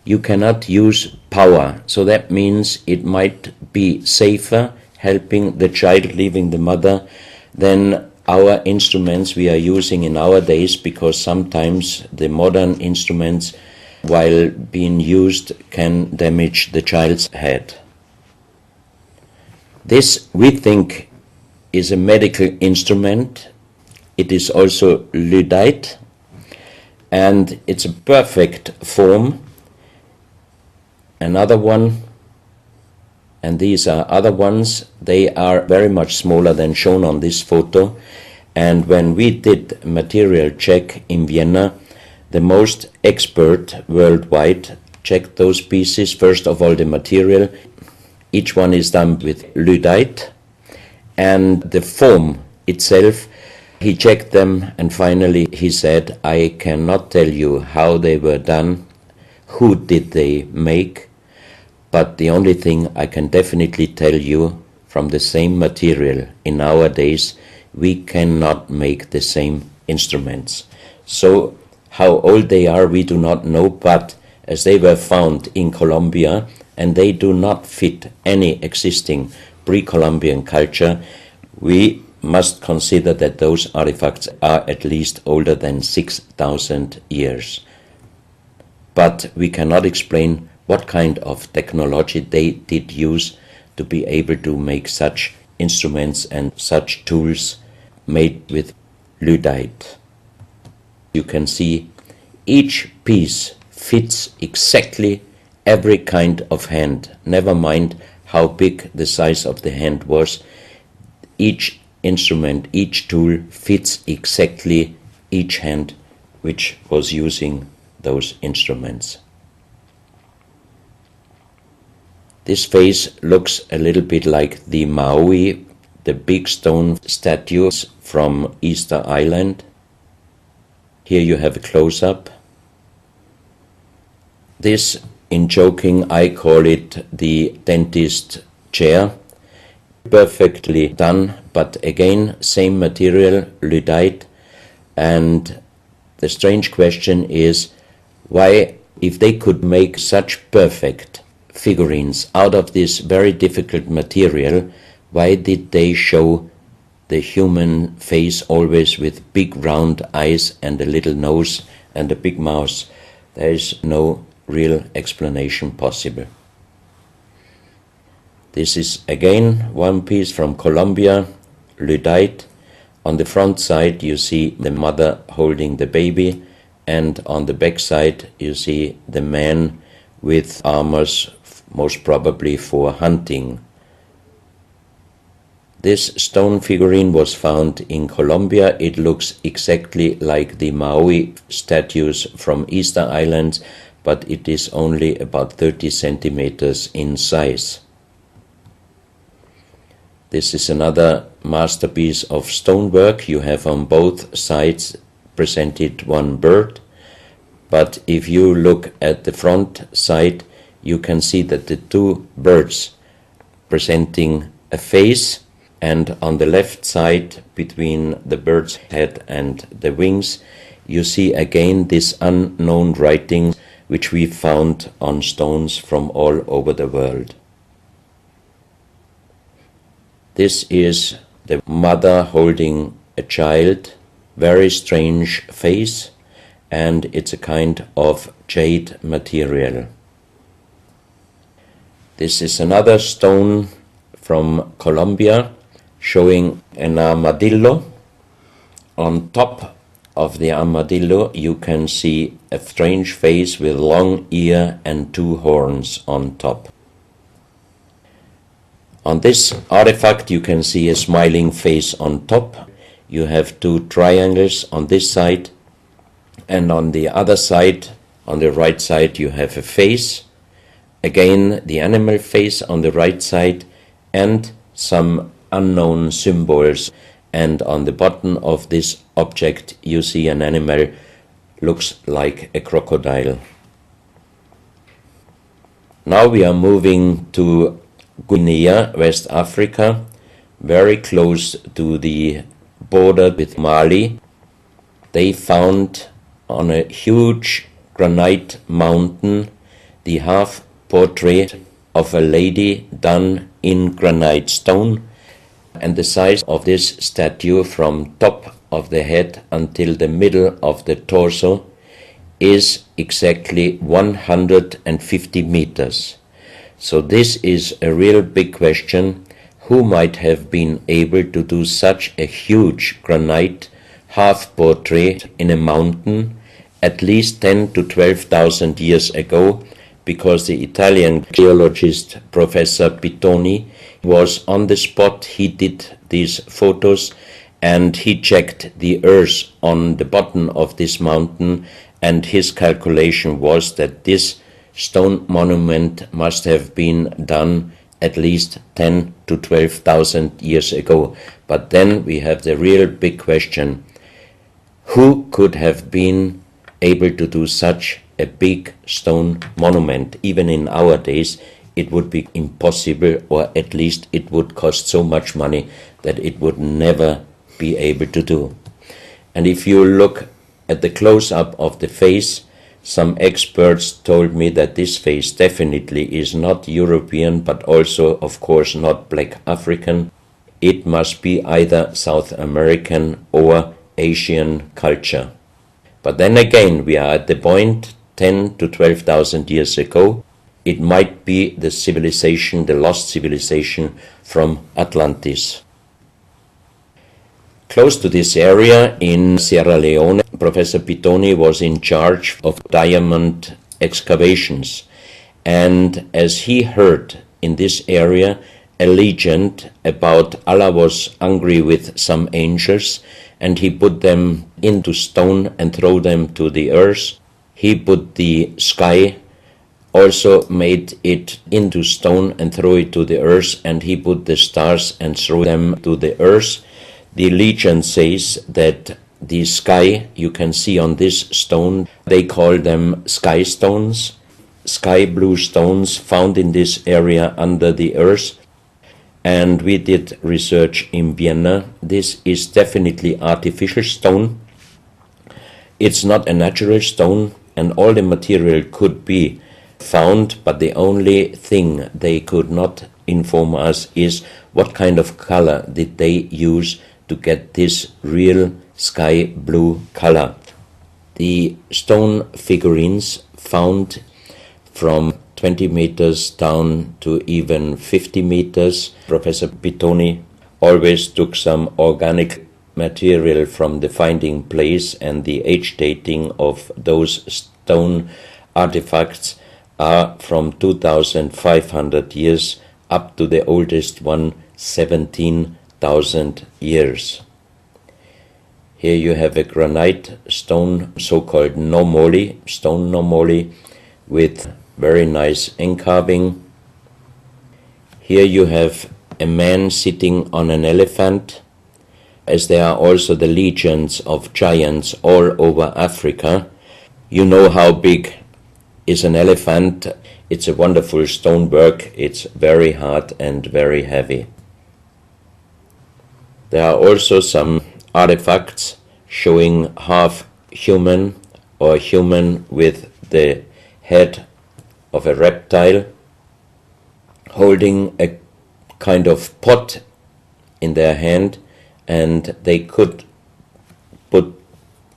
you cannot use power. So that means it might be safer helping the child leaving the mother than our instruments we are using in our days, because sometimes the modern instruments, while being used, can damage the child's head. This, we think, is a medical instrument. It is also Lyddite, and it's a perfect form. Another one, and these are other ones, they are very much smaller than shown on this photo. And when we did material check in Vienna, the most expert worldwide checked those pieces. First of all, the material. Each one is done with Lyddite, and the form itself, he checked them, and finally he said, I cannot tell you how they were done, who did they make, but the only thing I can definitely tell you, from the same material in our days, we cannot make the same instruments. So how old they are, we do not know, but as they were found in Colombia, and they do not fit any existing pre-Columbian culture, we must consider that those artifacts are at least older than 6,000 years. But we cannot explain what kind of technology they did use to be able to make such instruments and such tools made with Lyddite. You can see each piece fits exactly every kind of hand, never mind how big the size of the hand was. Each instrument, each tool fits exactly each hand which was using those instruments. This face looks a little bit like the Maui, the big stone statues from Easter Island. Here you have a close-up. This, in joking, I call it the dentist chair. Perfectly done, but again, same material, Lyddite. And the strange question is, why, if they could make such perfect figurines out of this very difficult material, why did they show the human face always with big round eyes and a little nose and a big mouth? There is no real explanation possible. This is again one piece from Colombia, Lyddite. On the front side you see the mother holding the baby, and on the back side you see the man with armors, most probably for hunting. This stone figurine was found in Colombia. It looks exactly like the Maui statues from Easter Island, but it is only about 30 centimeters in size. This is another masterpiece of stonework. You have on both sides presented one bird, but if you look at the front side, you can see that the two birds presenting a face, and on the left side, between the bird's head and the wings, you see again this unknown writing which we found on stones from all over the world. This is the mother holding a child, very strange face, and it's a kind of jade material. This is another stone from Colombia showing an armadillo. On top of the armadillo you can see a strange face with long ear and two horns on top. On this artifact you can see a smiling face on top. You have two triangles on this side, and on the other side, on the right side, you have a face. Again, the animal face on the right side, and some unknown symbols. And on the bottom of this object you see an animal, looks like a crocodile. Now we are moving to Guinea, West Africa, very close to the border with Mali. They found on a huge granite mountain the half portrait of a lady done in granite stone, and the size of this statue from top of the head until the middle of the torso is exactly 150 meters. So this is a real big question. Who might have been able to do such a huge granite half portrait in a mountain at least 10 to 12,000 years ago, because the Italian geologist Professor Pittoni was on the spot. He did these photos and he checked the earth on the bottom of this mountain, and his calculation was that this stone monument must have been done at least 10 to 12,000 years ago. But then we have the real big question: who could have been able to do such a big stone monument? Even in our days it would be impossible, or at least it would cost so much money that it would never be able to do. And if you look at the close-up of the face, some experts told me that this face definitely is not European, but also, of course, not black African. It must be either South American or Asian culture. But then again, we are at the point 10 to 12,000 years ago. It might be the civilization, the lost civilization from Atlantis. Close to this area in Sierra Leone, Professor Pittoni was in charge of diamond excavations. And as he heard in this area a legend about Allah was angry with some angels, and he put them into stone and throw them to the earth. He put the sky, also made it into stone and throw it to the earth, and he put the stars and threw them to the earth. The legend says that the sky you can see on this stone, they call them sky stones, sky blue stones found in this area under the earth. And we did research in Vienna. This is definitely artificial stone. It's not a natural stone, and all the material could be found, but the only thing they could not inform us is what kind of color did they use to get this real sky blue color. The stone figurines found from 20 meters down to even 50 meters. Professor Pittoni always took some organic material from the finding place, and the age dating of those stone artifacts are from 2,500 years up to the oldest one, 17,000 years. Here you have a granite stone, so-called nomoli, stone nomoli, with very nice encarving. Here you have a man sitting on an elephant, as there are also the legends of giants all over Africa. You know how big is an elephant. It's a wonderful stonework. It's very hard and very heavy. There are also some artifacts showing half human or human with the head of a reptile, holding a kind of pot in their hand, and they could put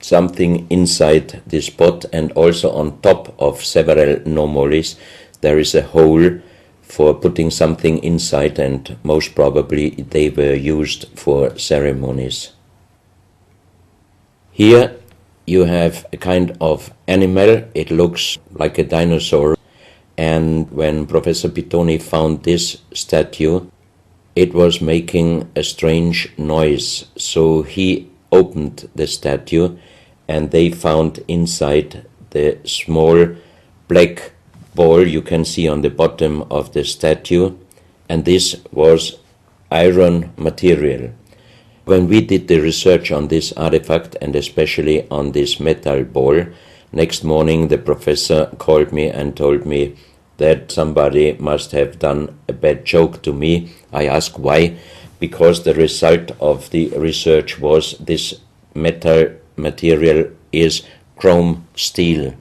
something inside this pot, and also on top of several nomolis there is a hole for putting something inside, and most probably they were used for ceremonies. Here you have a kind of animal. It looks like a dinosaur, and when Professor Pittoni found this statue, it was making a strange noise. So he opened the statue, and they found inside the small black ball you can see on the bottom of the statue, and this was iron material. When we did the research on this artifact, and especially on this metal ball, next morning the professor called me and told me that somebody must have done a bad joke to me. I asked why, because the result of the research was this metal material is chrome steel,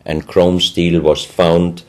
and chrome steel was found